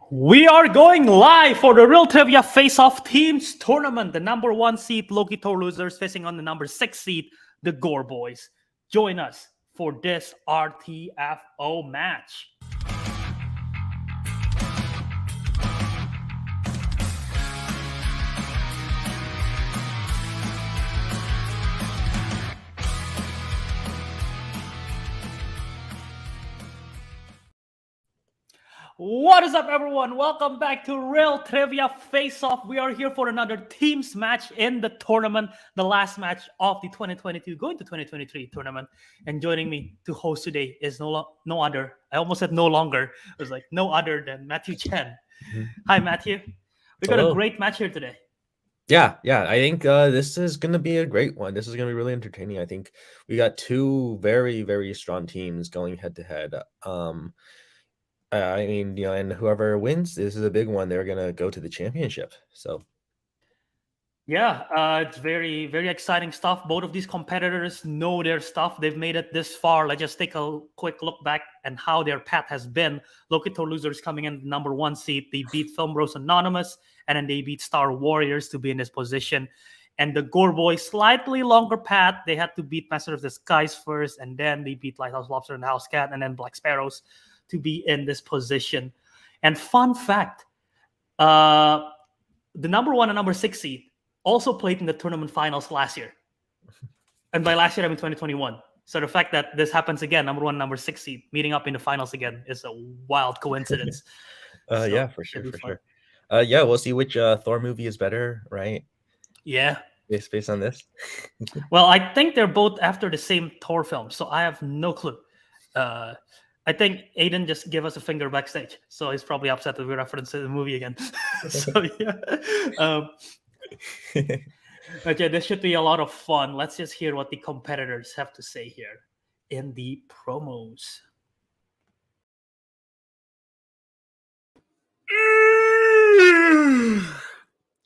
We are going live for the Real Trivia Face-Off Teams Tournament. The number 1 seed, Loki Thor losers, facing on the number 6 seed, the Gorr boys. Join us for this RTFO match. What is up, everyone? Welcome back to Real Trivia Face-Off. We are here for another teams match in the tournament, the last match of the 2022 going to 2023 tournament. And joining me to host today is no other. I almost said no longer. It was like no other than Matthew Chen. Mm-hmm. Hi, Matthew. We got a great match here today. Yeah. I think this is going to be a great one. This is going to be really entertaining. I think we got two very, very strong teams going head to head. I mean, and whoever wins, this is a big one. They're going to go to the championship. So, yeah, it's very, very exciting stuff. Both of these competitors know their stuff. They've made it this far. Let's just take a quick look back and how their path has been. Loki Thor losers coming in number 1 seed. They beat Film Bros Anonymous, and then they beat Star Warriors to be in this position. And the Gorr boys, slightly longer path. They had to beat Master of the Skies first, and then they beat Lighthouse Lobster and House Cat, and then Black Sparrows to be in this position. And fun fact, the number 1 and number 6 seed also played in the tournament finals last year. And by last year, I mean 2021. So the fact that this happens again, number 1, number 6 seed, meeting up in the finals again is a wild coincidence. Yeah, for sure. Yeah, we'll see which Thor movie is better, right? Yeah. Based on this. Well, I think they're both after the same Thor film, so I have no clue. I think Aiden just gave us a finger backstage, so he's probably upset that we referenced the movie again. So yeah, but yeah, this should be a lot of fun. Let's just hear what the competitors have to say here in the promos.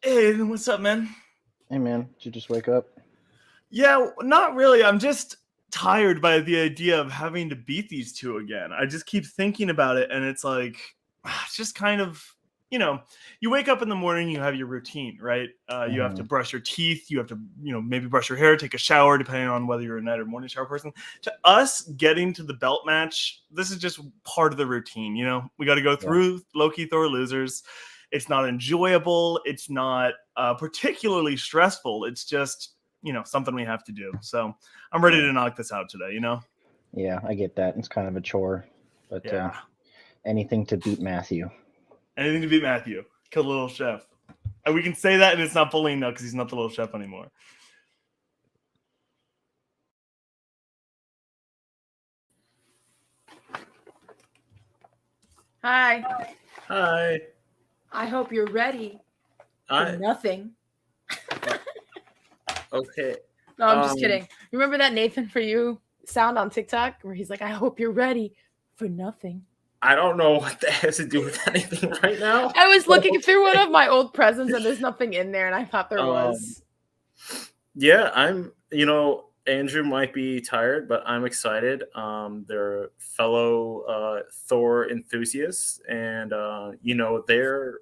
Aiden, what's up, man? Hey, man, did you just wake up? Yeah, not really. I'm just tired by the idea of having to beat these two again. I just keep thinking about it, and it's like, it's just kind of, you wake up in the morning, you have your routine, right? You have to brush your teeth, you have to, maybe brush your hair, take a shower, depending on whether you're a night or morning shower person. To us, getting to the belt match, this is just part of the routine, We got to go through Loki Thor losers. It's not enjoyable. It's not particularly stressful. It's just, something we have to do. So I'm ready to knock this out today, Yeah, I get that. It's kind of a chore, but anything to beat Matthew. Anything to beat Matthew. Kill the little chef. And we can say that, and it's not bullying now because he's not the little chef anymore. Hi. Hi. I hope you're ready for nothing. Okay. No, I'm just kidding. Remember that Nathan For You sound on TikTok where he's like, I hope you're ready for nothing. I don't know what that has to do with anything right now. I was looking through one of my old presents and there's nothing in there, and I thought there was. Yeah, Andrew might be tired, but I'm excited. They're fellow Thor enthusiasts, and they're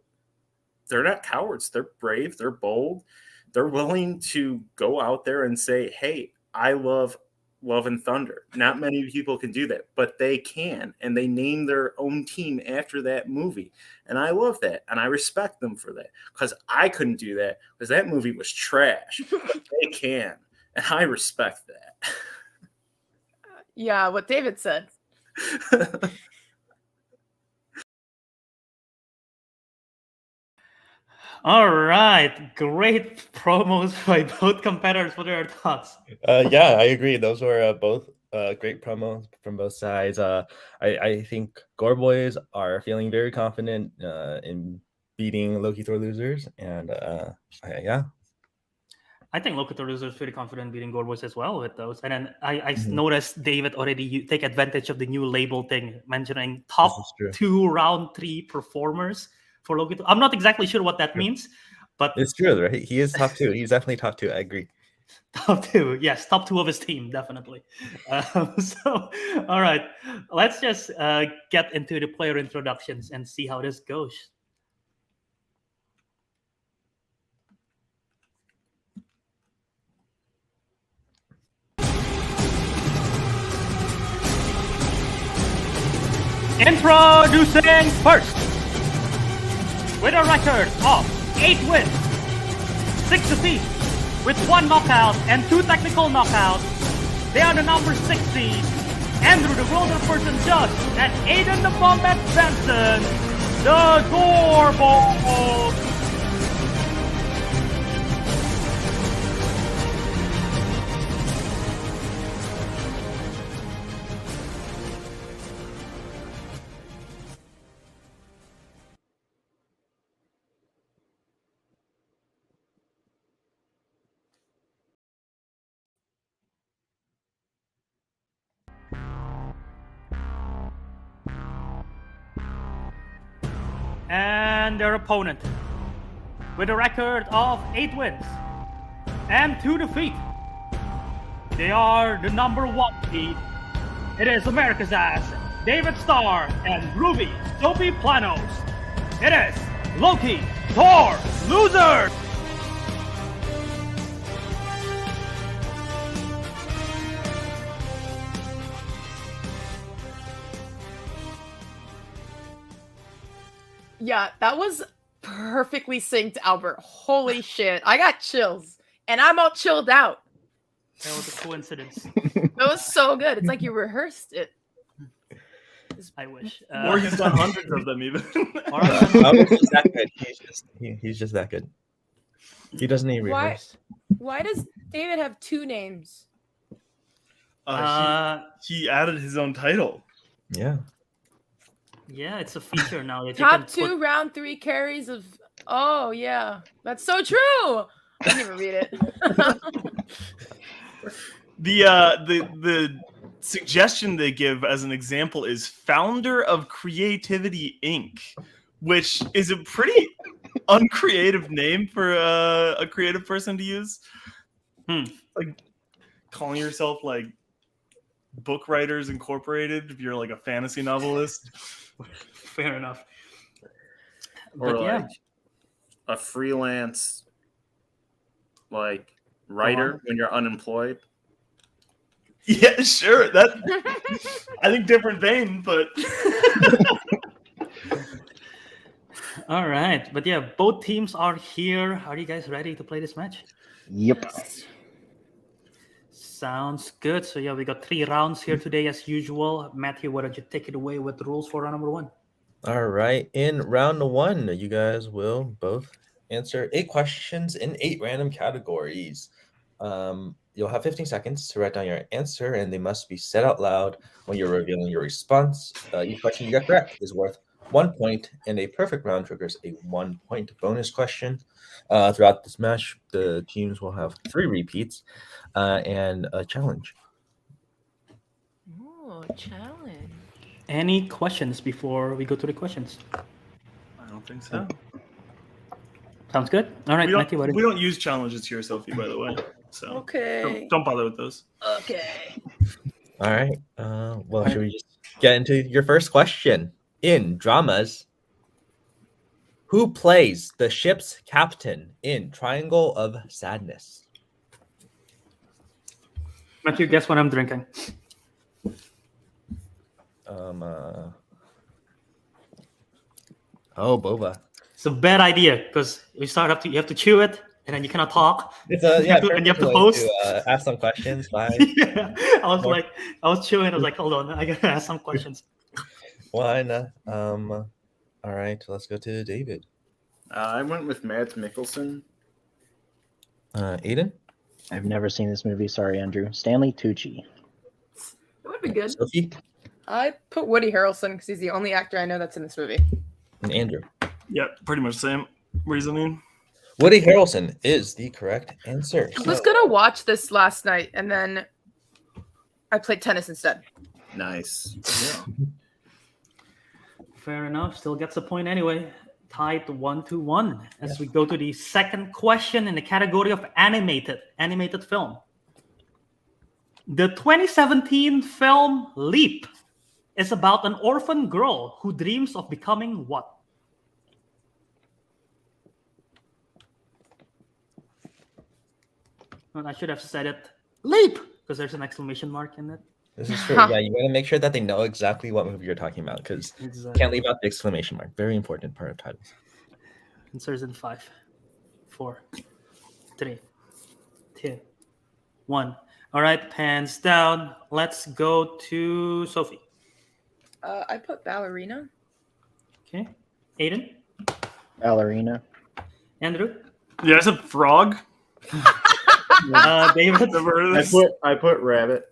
not cowards. They're brave. They're bold. They're willing to go out there and say, "Hey, I love Love and Thunder." Not many people can do that, but they can, and they name their own team after that movie. And I love that, and I respect them for that, because I couldn't do that because that movie was trash. But they can, and I respect that. Yeah, what David said. All right, great promos by both competitors. What are your thoughts? Yeah, I agree. Those were both great promos from both sides. I think Gorr boys are feeling very confident in beating Loki Thor losers, and yeah. I think Loki Thor losers pretty confident in beating Gorr boys as well with those. And then I noticed David already take advantage of the new label thing, mentioning top 2 round 3 performers for Loki. I'm not exactly sure what that means, but it's true, right? He is top 2. He's definitely top 2. I agree. Top two, yes, top two of his team, definitely. So, all right, let's just get into the player introductions and see how this goes. Introducing first, with a record of 8 wins, 6 defeats, with 1 knockout and 2 technical knockouts, they are the number 6 seed, Andrew the Roller Person Judge, and Aiden the Bombat Benson, the Gorr Bowl. And their opponent, with a record of 8 wins and 2 defeats, they are the number 1 seed. It is America's Ass, David Starr, and Ruby Sophie Planos. It is Loki Thor Losers. Yeah, that was perfectly synced, Albert. Holy shit. I got chills. And I'm all chilled out. That was a coincidence. That was so good. It's like you rehearsed it. I wish. Or he's done hundreds of them even. All right. Robert's just that good. He's just that good. He doesn't need Why? rehearse. Why does David have 2 names? He added his own title. Yeah. Yeah, it's a feature now. That Top you can 2 put... round 3 carries of. Oh yeah, that's so true. I didn't even read it. The suggestion they give as an example is founder of Creativity Inc., which is a pretty uncreative name for a creative person to use. Like calling yourself like Book Writers Incorporated if you're like a fantasy novelist. Fair enough. Or But like yeah, a freelance like writer when you're unemployed. Yeah, sure. That I think different vein, but all right. But yeah, both teams are here. Are you guys ready to play this match? Yep. Sounds good. So yeah, we got 3 rounds here today as usual. Matthew, why don't you take it away with the rules for round number 1? All right. In round 1, you guys will both answer 8 questions in 8 random categories. You'll have 15 seconds to write down your answer, and they must be said out loud when you're revealing your response. Each question you get correct is worth 1 point, and a perfect round triggers a 1-point bonus question. Throughout this match, the teams will have 3 repeats and a challenge. Oh, challenge. Any questions before we go to the questions? I don't think so. Sounds good. All right, We Matthew, we don't use challenges here, Sophie, by the way. So Okay. don't bother with those. Okay. All right. Well, should we just get into your first question? In dramas, who plays the ship's captain in Triangle of Sadness? Matthew, guess what I'm drinking? Boba. It's a bad idea because you have to chew it and then you cannot talk. It's a yeah. And you have to perfect way post. ask some questions. Bye. Yeah, I was chewing. I was like, hold on, I gotta ask some questions. One. All right. Let's go to David. I went with Mads Mikkelsen. Aiden. I've never seen this movie. Sorry, Andrew. Stanley Tucci. That would be good. Sophie I put Woody Harrelson because he's the only actor I know that's in this movie. and Andrew. Yeah, pretty much same reasoning. Woody Harrelson is the correct answer. I was gonna watch this last night and then I played tennis instead. Nice. Yeah. Fair enough. Still gets a point anyway. Tied 1-1 as we go to the second question in the category of animated film. The 2017 film Leap is about an orphan girl who dreams of becoming what? And I should have said it Leap because there's an exclamation mark in it. This is true. Yeah, you gotta make sure that they know exactly what movie you're talking about because Exactly. can't leave out the exclamation mark. Very important part of titles. Answers in 5, 4, 3, 2, 1. All right, pans down. Let's go to Sophie. I put ballerina. Okay. Aiden? Ballerina. Andrew? Yeah, it's a frog. David? Never heard of this. I put rabbit.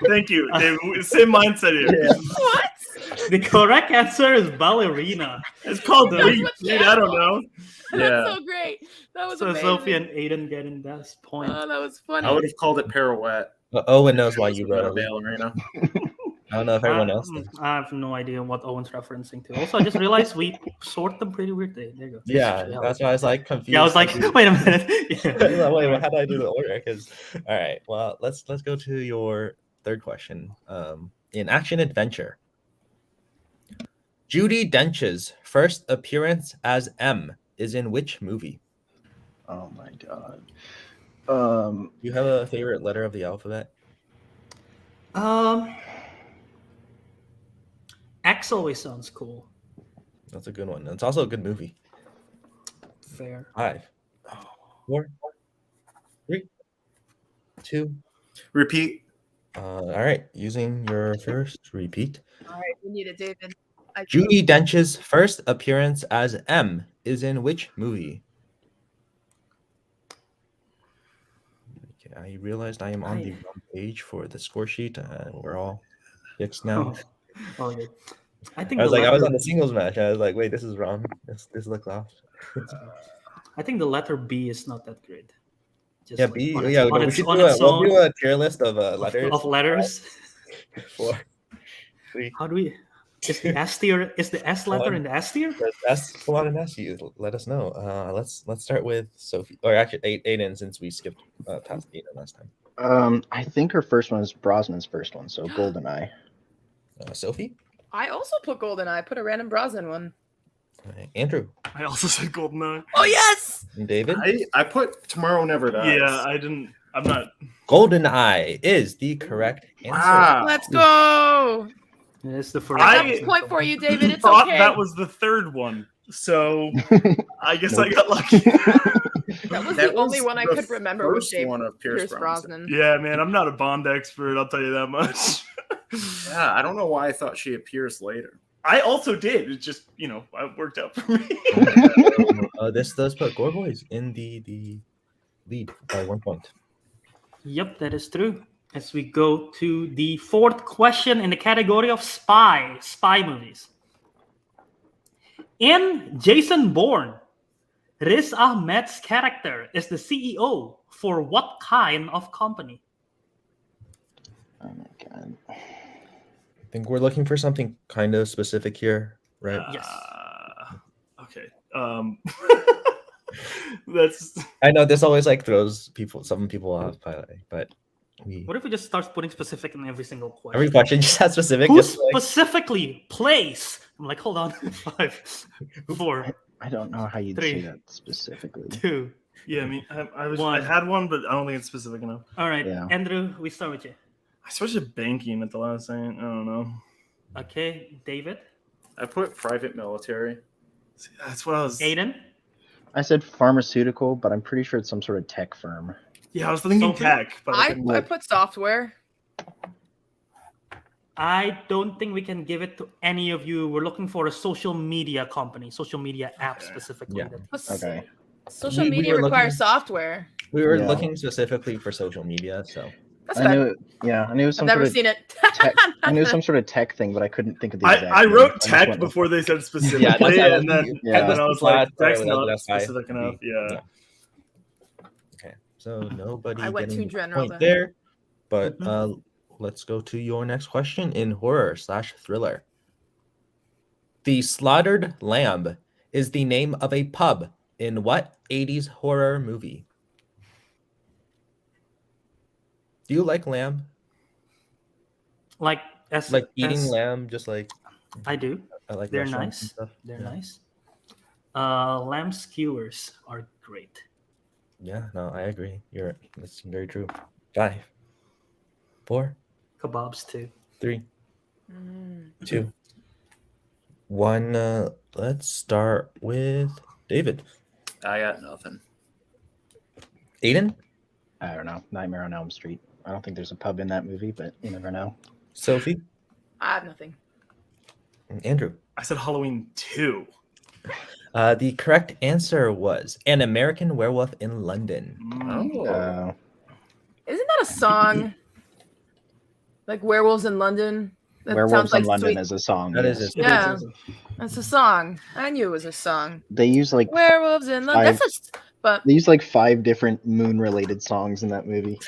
Thank you, David. Same mindset here. What? The correct answer is ballerina. It's called That's Leap. what's Dude, I don't know. That's Yeah. so great. That was So amazing. Sophie and Aiden getting this point. Oh, that was funny. I would have called it pirouette. Owen knows why you Not wrote a a leap. ballerina. I don't know if everyone else does. I have no idea what Owen's referencing to. Also, I just realized we sort them pretty weirdly. There you go. Yeah, that's why I was like confused. Yeah, I was like, wait a minute. Yeah. Wait, how do I do the order? Because all right, well, let's go to your third question. In action adventure, Judi Dench's first appearance as M is in which movie? Oh my god. Do you have a favorite letter of the alphabet? X always sounds cool. That's a good one. It's also a good movie. Fair. 5, 4, 3, 2. Repeat. All right, using your first repeat. All right, we need it, David. Judi Dench's first appearance as M is in which movie? Okay, I realized I am on the wrong page for the score sheet. We're all fixed now. Oh, yeah. I think I was the like, I was letter- on the singles match. I was like, wait, this is wrong. This looks off. I think the letter B is not that great. Just Yeah, like B. on its- Yeah, on we its- should on do its we'll own do a tier list of of- letters. of letters. 4, 3. How do we? Is the S tier? Is the S letter in the S tier? That's a lot of S. You let us know. Let's start with Sophie, or actually Aiden, since we skipped past Aiden last time. I think her first one is Brosnan's first one, so Goldeneye. Sophie, I also put GoldenEye. I put a random Brosnan one. Andrew, I also said Goldeneye. Oh yes! and David. I put Tomorrow Never Dies. Yeah, I didn't. I'm not. GoldenEye is the correct answer. Wow. Let's go. It's the first. I- answer. Point for you, David. It's thought okay. that was the third one, so I guess I got lucky. That was That the only was one I the could remember was first one of Pierce Pierce Brosnan. Brosnan. Yeah, man, I'm not a Bond expert. I'll tell you that much. Yeah, I don't know why I thought she appears later. I also did. It just, it worked out for me. This does put Gorr Boys in the lead by 1 point. Yep, that is true. As we go to the fourth question in the category of spy movies. In Jason Bourne, Riz Ahmed's character is the CEO for what kind of company? Oh my god. I think we're looking for something kind of specific here, right? Yes. Okay. That's. Uh, I know this always like throws some people off, but What if we just start putting specific in every single question? every question just has specific. Who Just like, specifically plays? I'm like, hold on. 5, 4, I don't know how you'd 3, say that specifically. 2. Yeah, I mean, I One. had one, but I don't think it's specific enough. All right, Yeah. Andrew, we start with you. I switched to banking at the last second. I don't know. Okay, David, I put private military. See, that's what I was. Aiden. I said pharmaceutical, but I'm pretty sure it's some sort of tech firm. Yeah, I was thinking Sophie? tech, but I couldn't. I put software. I don't think we can give it to any of you. We're looking for a social media company, social media app Okay. specifically. Yeah. Okay. Social We media were looking- requires software. we were Yeah. looking specifically for social media, so That's I bad. knew I knew it was I've some never sort of seen it. tech, I knew some sort of tech thing, but I couldn't think of the exact I name. wrote just tech went with- before they said yeah, specifically, that's how and then Yeah. I was like, tech's Sorry, not that's why specific enough. Yeah. yeah. Okay, so nobody I went getting too the general point then. there, but let's go to your next question in horror/thriller. The Slaughtered Lamb is the name of a pub in what 80s horror movie? Do you like lamb? Like as Like eating as lamb, just like I do. I like They're restaurants and nice. stuff. They're Yeah. nice. Lamb skewers are great. Yeah, no, I agree. That's very true. 5, 4, Kebabs too. 3, Mm. 2, 1. Let's start with David. I got nothing. Aiden, I don't know. Nightmare on Elm Street. I don't think there's a pub in that movie, but you never know. Sophie, I have nothing. and Andrew. I said Halloween 2. The correct answer was An American Werewolf in London. Oh, Isn't that a song? Like Werewolves in London? That Werewolves sounds like in London sweet. is a song. That is yes. a- Yeah, that's a song. I knew it was a song. They use like Werewolves in London. I've- That's a, but they use like 5 different moon-related songs in that movie.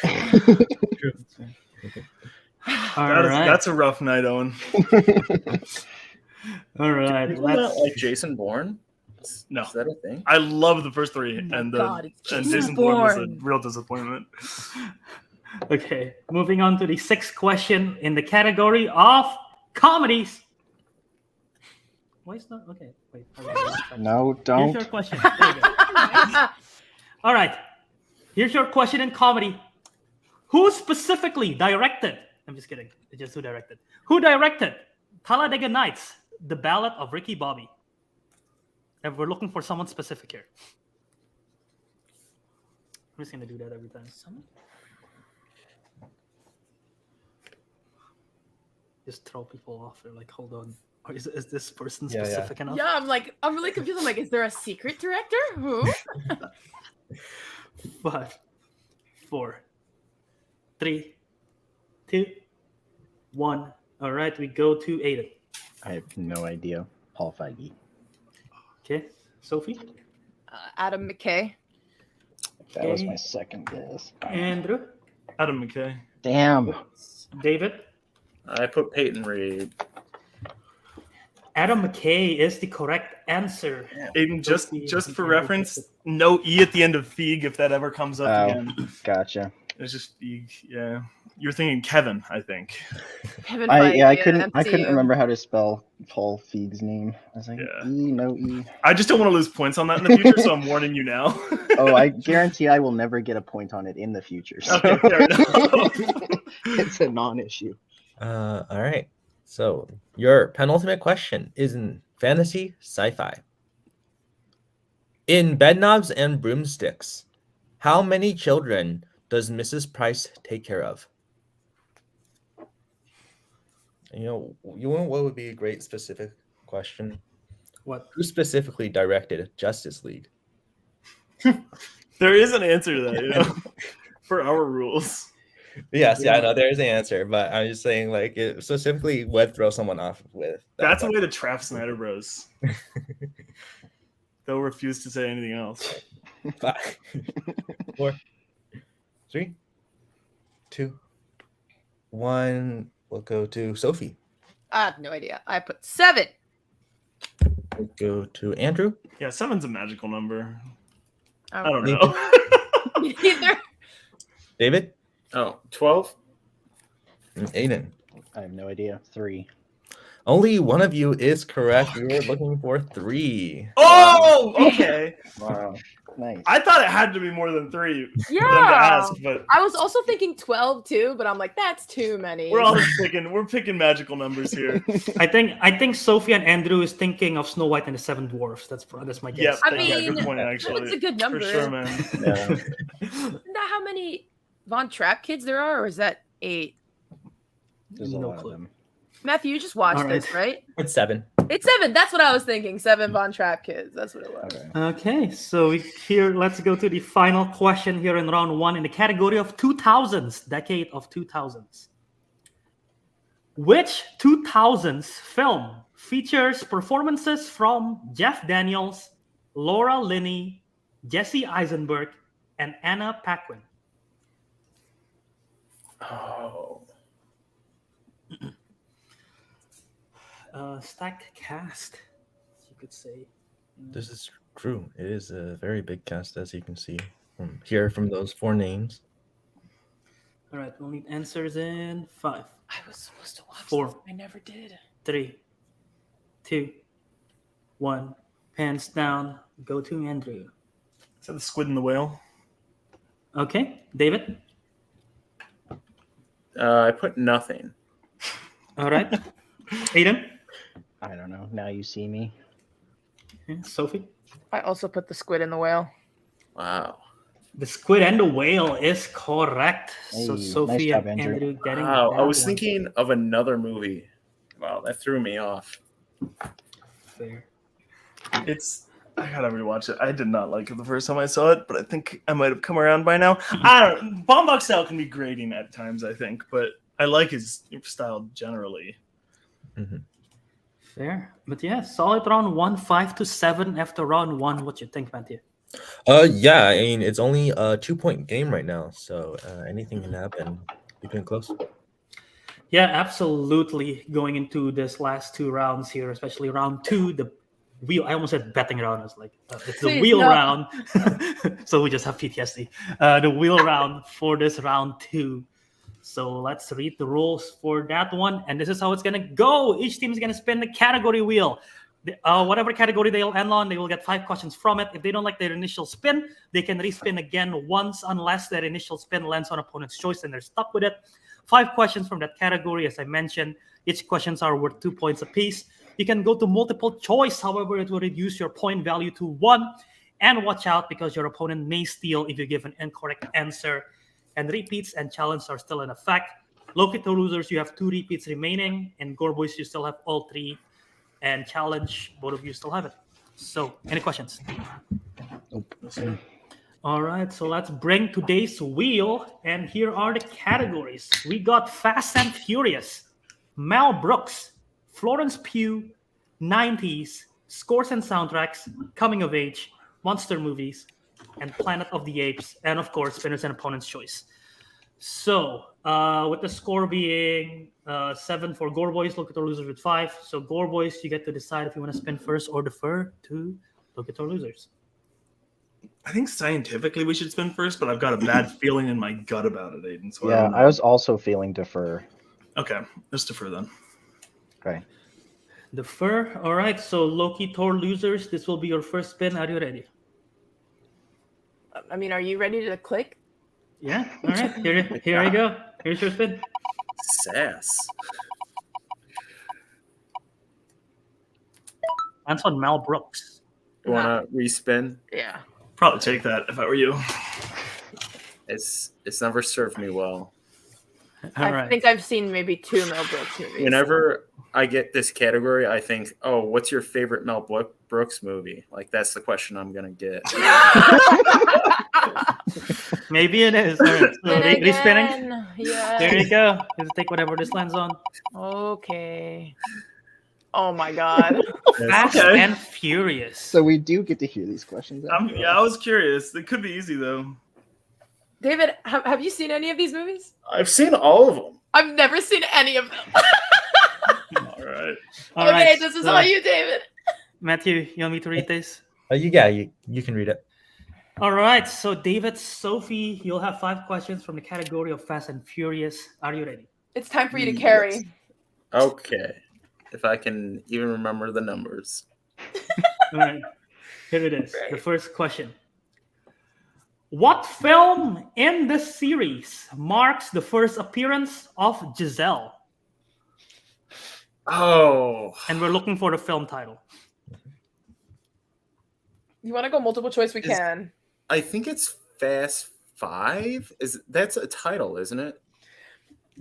That's a rough night, Owen. All right. people Let's not like Jason Bourne? No. Is that a thing? I love the first 3, my and God, it's and Jason Jason Bourne was a Bourne. real disappointment. Okay, moving on to the 6th question in the category of comedies. Why is not okay? Wait. hold on. No, Here's don't. your question. There you go. All right. Here's your question in comedy. Who specifically directed? I'm just kidding. It's just who directed. Who directed Talladega Nights, The Ballad of Ricky Bobby? And we're looking for someone specific here. I'm just gonna do that every time. Just throw people off. They're like, hold on. Or is this person Yeah, yeah. specific enough? yeah, I'm really confused. I'm like, is there a secret director? Who? 5, 4, 3, 2, 1. All right, we go to Aiden. I have no idea. Paul Feige. Okay, Sophie, Adam McKay. That was Okay. my second guess. Andrew, Adam McKay. Damn. David. I put Peyton Reed. Adam McKay is the correct answer. Aiden, just Sophie, for Andrew, reference, no E at the end of Feig if that ever comes up Oh. again. Gotcha. It's just Feig. Yeah, you're thinking Kevin, I think. Kevin I Feige, couldn't MCU. remember how to spell Paul Feig's name. I was like, Yeah. E, no E. I just don't want to lose points on that in the future, so I'm warning you now. Oh, I guarantee I will never get a point on it in the future. So Okay, fair enough. it's a non-issue. All right. So your penultimate question is in fantasy sci-fi. In Bedknobs and Broomsticks, how many children does Mrs. Price take care of? You know what would be a great specific question? What? Who specifically directed Justice League? There is an answer to that, you know, for our rules. Yes, yeah, I know there is an answer, but I'm just saying, like, it specifically would throw someone off with. That's a way to trap Snyder Bros. They'll refuse to say anything else. 5, 4, 3, 2, 1. We'll go to Sophie. I have no idea. I put 7. We'll go to Andrew. Yeah, 7's a magical number. I I don't Me know. Either. David. Oh, 12? And Aiden. I have no idea. 3. Only one of you is correct. We were looking for 3. Oh, okay. Wow. Nice. I thought it had to be more than 3 for them to Yeah. ask, but I was also thinking 12 too, but I'm like, that's too many. we're all just picking magical numbers here. I think Sophie and Andrew is thinking of Snow White and the Seven Dwarfs. That's my Yep, guess. I yeah, mean, good point, It's actually. a good number. For sure, man. Yeah. Isn't that how many Von Trapp kids there are, or is that 8? There's a No lot clue. of them. Matthew, you just watched All right. this, right? It's 7. It's 7. That's what I was thinking. 7 Von Trapp kids. That's what it was. Okay. Okay, so let's go to the final question here in round 1 in the category of 2000s, decade of 2000s. Which 2000s film features performances from Jeff Daniels, Laura Linney, Jesse Eisenberg, and Anna Paquin? Oh. Stacked cast. could say. This is true. It is a very big cast, as you can see from those 4 names. All right, we'll need answers in 5, I was supposed to watch 4, this. I never did. 3, 2, 1. Pants down. Go to Andrew. Is that the squid and the whale? Okay, David. I put nothing. All right, Aiden. I don't know. Now you see me. Okay, Sophie. I also put the squid in the whale. Wow. The squid and the whale is correct. So Hey, Sophie nice job, and Andrew. Andrew getting. Wow. I that was one. thinking of another movie. Wow, that threw me off. Fair. I gotta rewatch it. I did not like it the first time I saw it, but I think I might have come around by now. I don't. Baumbach's style can be grating at times, I think, but I like his style generally. Fair, but yeah, solid round 1, 5 to 7 after round 1. What you think, Matthew? Yeah, I mean it's only a 2-point game right now, so anything can happen. Keep it close. Yeah, absolutely. Going into this last 2 rounds here, especially round 2, the wheel. I almost said betting round. I was like, it's the Please, wheel no. round. So we just have PTSD. The wheel round for this round 2. So let's read the rules for that one. And this is how it's going to go. Each team is going to spin the category wheel. Whatever category they'll end on, they will get 5 questions from it. If they don't like their initial spin, they can respin again once unless their initial spin lands on opponent's choice and they're stuck with it. 5 questions from that category, as I mentioned. Each questions are worth 2 points apiece. You can go to multiple choice. However, it will reduce your point value to 1. And watch out because your opponent may steal if you give an incorrect answer. And repeats and challenges are still in effect. Loki Thor losers, you have 2 repeats remaining. And Gorr boys, you still have all 3. And challenge, both of you still have it. So, any questions? Nope. All right, so let's bring today's wheel. And here are the categories. We got Fast and Furious, Mel Brooks, Florence Pugh, 90s, scores and soundtracks, coming of age, monster movies, and Planet of the Apes, and of course, Spinners and Opponent's Choice. So, with the score being 7 for Gorr boys, Loki Thor losers with 5. So, Gorr boys, you get to decide if you want to spin first or defer to Loki Thor losers. I think scientifically we should spin first, but I've got a bad feeling in my gut about it, Aiden. So Yeah, don't know. I was also feeling defer. Okay, let's defer then. Okay. Defer. All right, so Loki Thor losers, this will be your first spin. Are you ready? I mean, are you ready to click? Yeah. All right. Here you go. Here's your spin. Sass. That's on Mel Brooks. You want to respin? Yeah. Probably take that if I were you. It's never served me well. All I right. think I've seen maybe 2 Mel Brooks movies. Whenever I get this category, I think, oh, what's your favorite Mel Brooks movie? Like, that's the question I'm going to get. Maybe it is. All right. So respinning. Again. Yeah. There you go. Just take whatever this lands on. Okay. Oh my god. Fast Okay. and Furious. So we do get to hear these questions. Yeah, I was curious. It could be easy though. David, have you seen any of these movies? I've seen all of them. I've never seen any of them. All right. All Okay, right, this is so, all you, David. Matthew, you want me to read this? You can read it. All right. So, David, Sophie, you'll have 5 questions from the category of Fast and Furious. Are you ready? It's time for you to carry. Yes. Okay. If I can even remember the numbers. All right. Here it is. The first question. What film in this series marks the first appearance of Giselle? Oh. And we're looking for the film title. You want to go multiple choice? We can. I think it's Fast 5. That's a title, isn't it?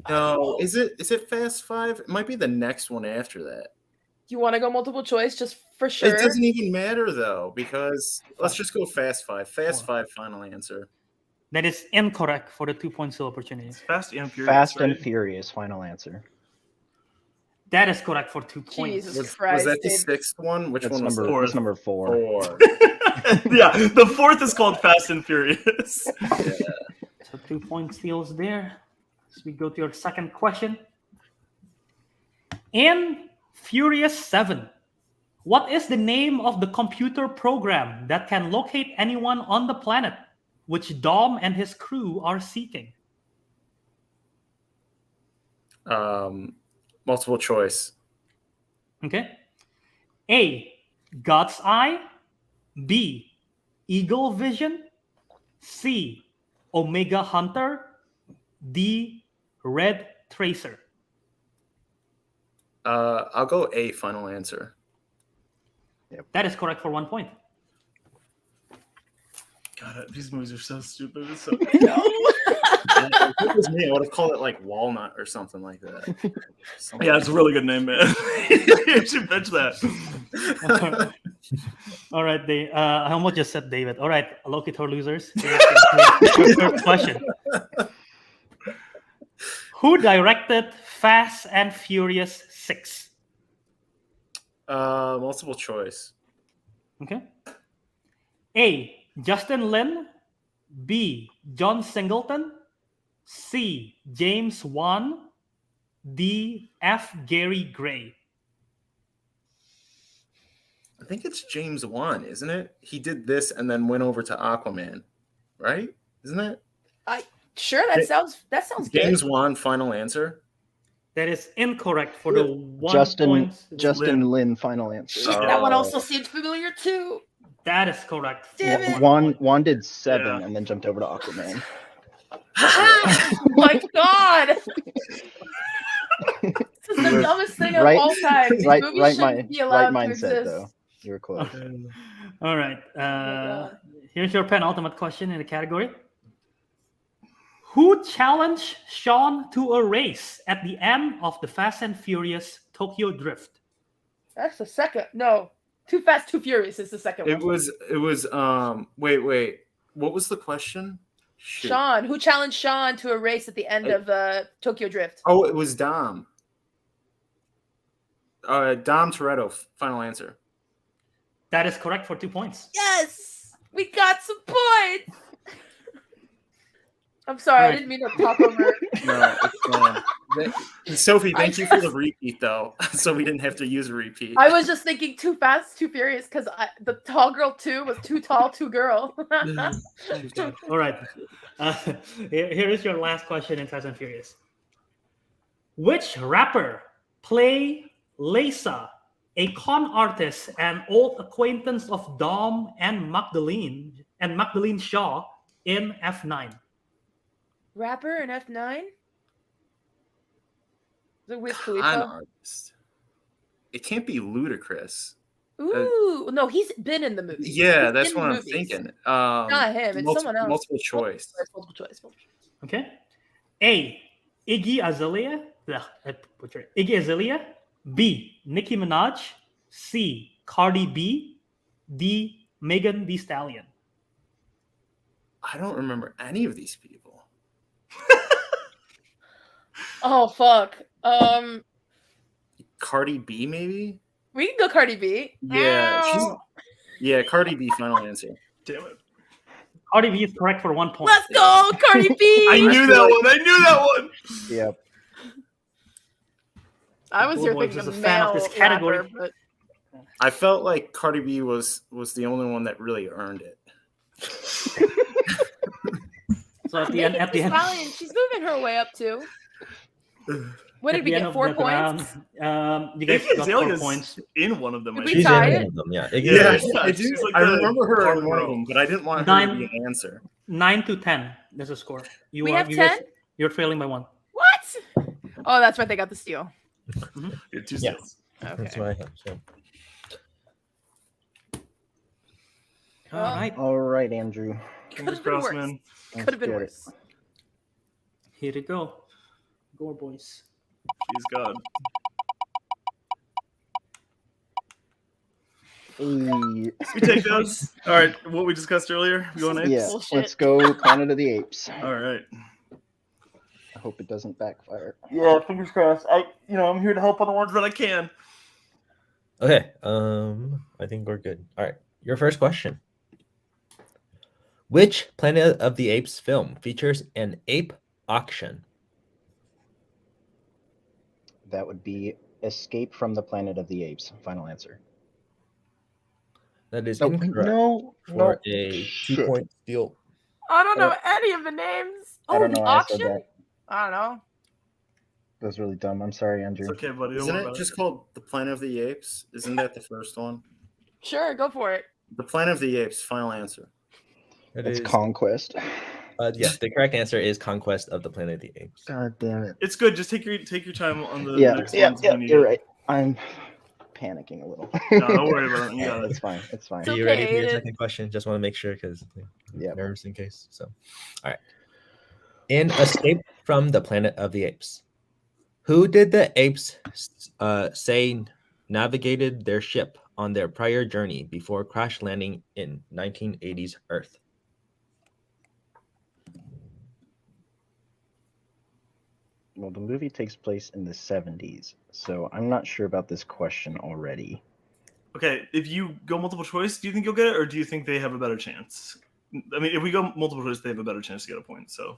No, is it Fast 5? It might be the next one after that. You want to go multiple choice just for sure? It doesn't even matter though, because let's just go Fast 5. Fast 5, final answer. That is incorrect for the 2 point still opportunity. It's Fast and Furious. Fast and right? Furious, final answer. That is correct for 2 points. Jesus Was Christ, that the Dave. 6th one? Which That's one was number, that? that's number 4. 4. Yeah, the 4th is called Fast and Furious. Yeah. So 2 point steals there. So we go to your second question. In Furious 7, What is the name of the computer program that can locate anyone on the planet, which Dom and his crew are seeking? Multiple choice. Okay. A, God's Eye. B, Eagle Vision. C, Omega Hunter. D, Red Tracer. I'll go A, final answer. That is correct for 1 point. God, these movies are so stupid. It's so... If it was me, I would have called it like Walnut or something like that. Yeah, it's a really good name, man. You should pitch that. All right, I almost just said David. All right, Loki Thor losers. Your first question. Who directed Fast and Furious 6? Multiple choice. Okay. A, Justin Lin. B, John Singleton. C, James Wan. D, F, Gary Gray. I think it's James Wan, isn't it? He did this and then went over to Aquaman, right? Isn't it? Sure, that sounds James good. Wan, final answer. That is incorrect for the 1 Justin point. Justin Lin, final answer. Shit, that one also seemed familiar too. That is correct. Damn it. Juan did 7 Yeah. and then jumped over to Aquaman. Oh my god! This is the dumbest thing of Right- all time. These right, movies right, shouldn't be allowed right to mindset exist. though. You were close. All right. God. Here's your penultimate question in the category. Who challenged Sean to a race at the end of the Fast and Furious Tokyo Drift? That's the second. No, Too Fast, Too Furious is the second It one. was wait. What was the question? Shoot. Sean, who challenged Sean to a race at the end of Tokyo Drift? Oh, it was Dom. Dom Toretto, final answer. That is correct for 2 points. Yes, we got some points. I'm sorry, Right. I didn't mean to talk over. No, Sophie, thank you for the repeat though, so we didn't have to use a repeat. I was just thinking Too Fast, Too Furious because the tall girl 2 was too tall, too girl. All right. Here is your last question in Fast and Furious. Which rapper play Lisa, a con artist and old acquaintance of Dom and Magdalene Shaw in F9? Rapper in F9? Is it Wiz Con Khalifa? artist. It can't be Ludacris. Ooh, no, he's been in the movie. Yeah, He's that's in what I'm movies. thinking. Not him, it's someone else. Multiple choice. Multiple choice. Okay. A, Iggy Azalea. Iggy Azalea. B, Nicki Minaj. C, Cardi B. D, Megan Thee Stallion. I don't remember any of these people. Oh fuck. Cardi B, maybe? We can go Cardi B. Yeah, Ow. Cardi B, final answer. Damn it. Cardi B is correct for 1 point. Let's go, Cardi B. I knew that one. I knew that one. Yep. I was here Boy, thinking just of a fan of male this category. rapper, but I felt like Cardi B was the only one that really earned it. So at the end, Stallion, she's moving her way up too. What did we get? 4 points? You guys Iggy got 4 Azalea's points. in one of them. Did I we think. She's in tie one it? of them, yeah. Yeah, Yeah, I she's do. like I the remember her farm in one of girl. them, but I didn't want her Nine. to be an answer. 9-10. There's a score. We have 10? You're trailing by 1. What? Oh, that's right. They got the steal. Yeah, 2 Yeah. steals. That's Okay. what I have. So. All right. All right, Andrew. Fingers Could've been crossed, worse. man. Could have been get it. worse. Here you go. Gorr boys. He's God. Hey, We take those. All right, what we discussed earlier. We going apes? yeah, Bullshit. let's go Planet of the Apes. All right. I hope it doesn't backfire. Yeah, fingers crossed. I'm here to help on the ones that I can. Okay. I think we're good. All right. Your first question. Which Planet of the Apes film features an ape auction? That would be Escape from the Planet of the Apes. Final answer. That is Oh, wait, incorrect no, for no. a Shit. 2-point steal. I don't I know don't- any of the names. I Oh, don't the know why I said auction? that. I don't know. That was really dumb. I'm sorry, Andrew. It's okay, buddy. Don't Isn't worry it about just called The Planet of the Apes? Isn't that the first one? Sure, go for it. The Planet of the Apes, final answer. That It's is Conquest. yes, the correct answer is Conquest of the Planet of the Apes. God damn it. It's good. Just take your time on the Yeah, next yeah, ones. yeah. when you You're need it. right. I'm panicking a little. No, don't worry about it. You got It's it. fine. It's fine. It's Are you ready for okay, your Aiden. second question? Just want to make sure because Yeah. nervous in case. So, all right. In Escape from the Planet of the Apes, who did the apes say navigated their ship on their prior journey before crash landing in 1980s Earth? Well, the movie takes place in the 70s, so I'm not sure about this question already. Okay, if you go multiple choice, do you think you'll get it, or do you think they have a better chance? I mean, if we go multiple choice, they have a better chance to get a point. So,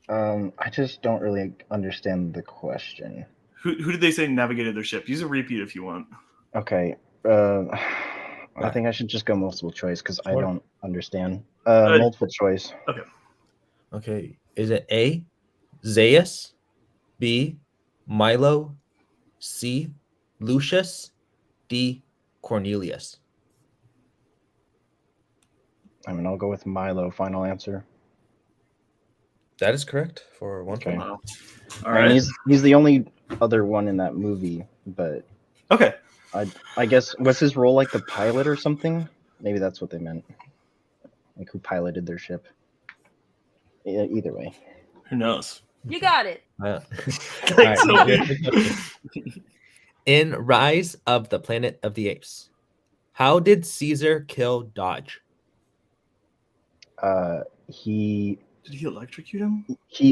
I just don't really understand the question. who did they say navigated their ship? Use a repeat if you want. Okay. I think I should just go multiple choice because I Sure. don't understand. Good. Multiple choice. Okay. Is it A, Zaius, B, Milo, C, Lucius, D, Cornelius? I mean, I'll go with Milo. Final answer. That is correct for one Okay. point. Wow. All I mean, right. he's the only other one in that movie, but Okay. I guess was his role like the pilot or something? Maybe that's what they meant. Like who piloted their ship. Either way. Who knows? You got it. Thanks, All right, Sophie. In Rise of the Planet of the Apes, how did Caesar kill Dodge? He Did he electrocute him?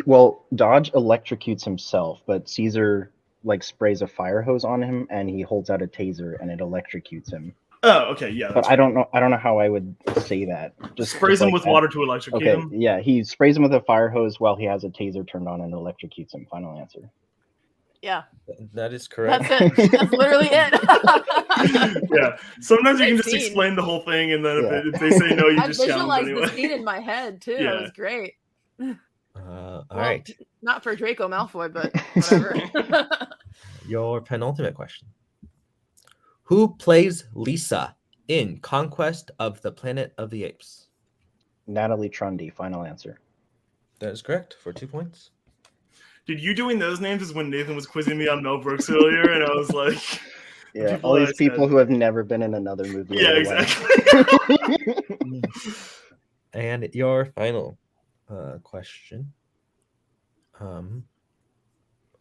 well, Dodge electrocutes himself, but Caesar like sprays a fire hose on him and he holds out a taser and it electrocutes him. Oh, okay, yeah. But That's I don't know how I would say that. sprays him like with that. water to electrocute Okay, him. yeah, he sprays him with a fire hose while he has a taser turned on and electrocutes him. Final answer. Yeah, That is correct. that's it. That's literally it. Yeah. Sometimes you can Great just scene. explain the whole thing, and then Yeah. if they say no, you I just challenge visualized anyway. the scene in my head too. Yeah. It was great. All Well, right. Not for Draco Malfoy, but whatever. Your penultimate question. Who plays Lisa in Conquest of the Planet of the Apes? Natalie Trundy. Final answer. That is correct for 2 points. Dude, you doing those names is when Nathan was quizzing me on Mel Brooks earlier, and I was like, Yeah, people all that these I said. people who have never been in another movie. yeah, in their life. exactly. And your final question.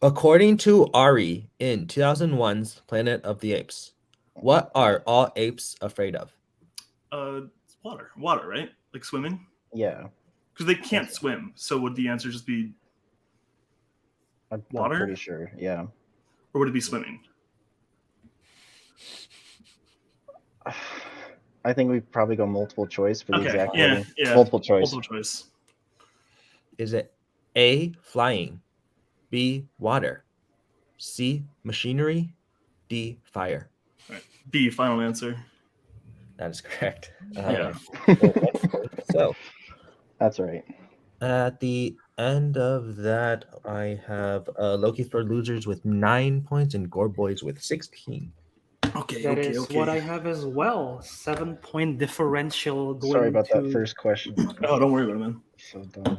According to Ari in 2001's Planet of the Apes, what are all apes afraid of? It's water, right? Like swimming, Yeah, because they can't swim. So would the answer just be, I'm Water? pretty sure. Yeah. or would it be swimming? I think we probably go multiple choice for the Okay, exact yeah, wording. yeah. Multiple choice. Multiple choice. Is it A, flying, B, water, C, machinery, D, fire? B, final answer. That is correct. Yeah. So That's right. at the end of that, I have Loki Thor losers with 9 points and Gorr Boys with 16. Okay, That okay, is okay. what I have as well. 7-point differential going Sorry about to that first question. Oh, don't worry about it, man. So dumb.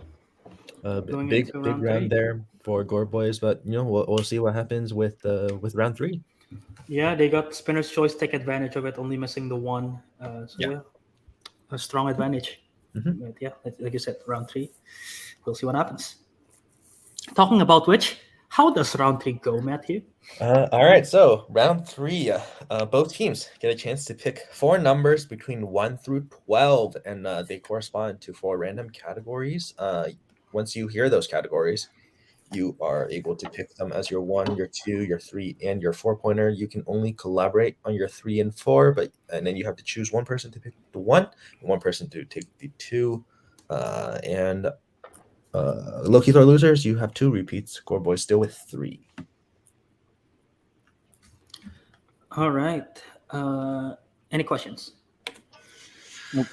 Going Big into big round round three. there for Gorr Boys, but we'll see what happens with round 3. Yeah, they got spinner's choice, take advantage of it, only missing the one. Yeah. A strong advantage. Mhm. But yeah, like you said, round 3. We'll see what happens. Talking about which, how does round 3 go, Matthew? All right, so round 3, both teams get a chance to pick 4 numbers between 1 through 12, and they correspond to 4 random categories. Once you hear those categories, you are able to pick them as your 1, your 2, your 3, and your 4-pointer. You can only collaborate on your 3 and 4, and then you have to choose one person to pick the 1, and one person to take the 2. Loki Thor losers, you have 2 repeats. Gorr Boys still with 3. All right. Any questions? No.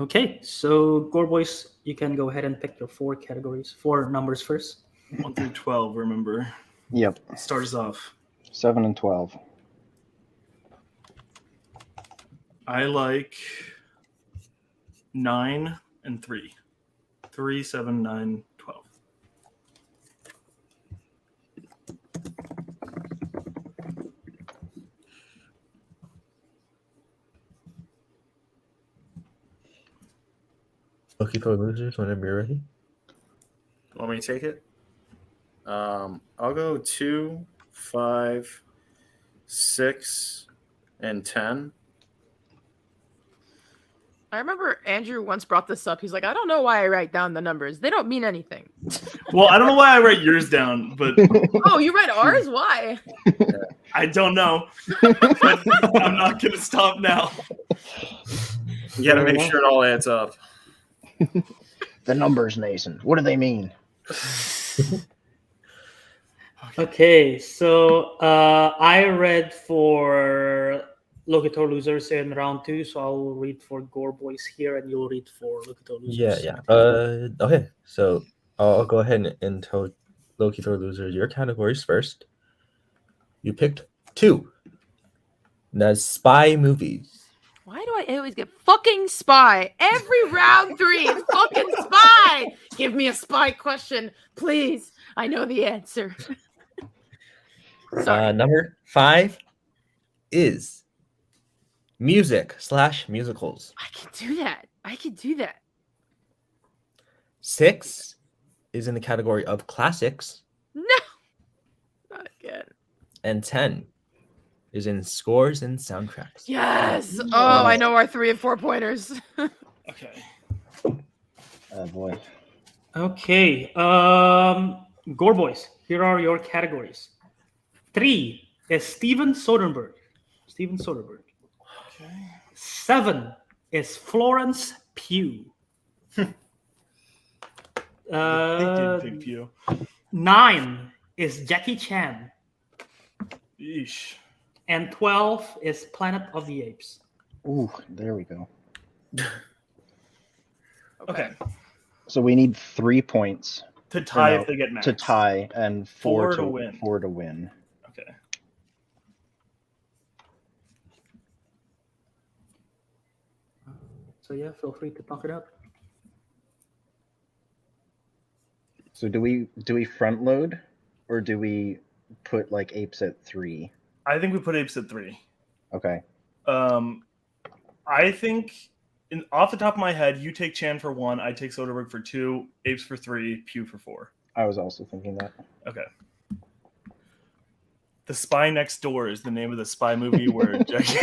Okay, so Gore Boys, you can go ahead and pick your 4 categories, 4 numbers first. 1 through 12, remember. Yep. Start us off. 7 and 12. I like 9 and 3. 3, 7, 9, 12. Loki Thor losers whenever you're ready. Want me to take it? I'll go 2, 5, 6, and 10. I remember Andrew once brought this up. He's like, I don't know why I write down the numbers. They don't mean anything. Well, I don't know why I write yours down, but Oh, you read ours? Why? I don't know. But I'm not going to stop now. You got to make sure it all adds up. The numbers, Nathan. What do they mean? Okay, so I read for Loki Thor losers in round 2, so I'll read for Gore Boys here, and you'll read for Loki Thor losers. Yeah. Okay, so I'll go ahead and tell Loki Thor losers your categories first. You picked 2. That's spy movies. Why do I always get fucking spy? Every round 3 is fucking spy. Give me a spy question, please. I know the answer. Sorry. Number 5 is music/musicals. I can do that. 6 is in the category of classics, No. Not again. and 10 is in scores and soundtracks. Yes. Oh, I know our 3 and 4 pointers. Okay. Oh boy. Okay, Gore Boys, here are your categories. 3 is Steven Soderbergh. Okay. 7 is Florence Pugh. They did pick Pew. 9 is Jackie Chan. Yeesh. And 12 is Planet of the Apes. Ooh, there we go. Okay. So we need 3 points To tie no, if they get max. to tie and 4 4 to win. 4 to win. Okay. So yeah, feel free to talk it up. So do we front load or do we put like apes at 3? I think we put apes at 3. Okay. I think off the top of my head, you take Chan for 1, I take Soderbergh for 2, apes for 3, Pew for 4. I was also thinking that. Okay. The Spy Next Door is the name of the spy movie where Jackie.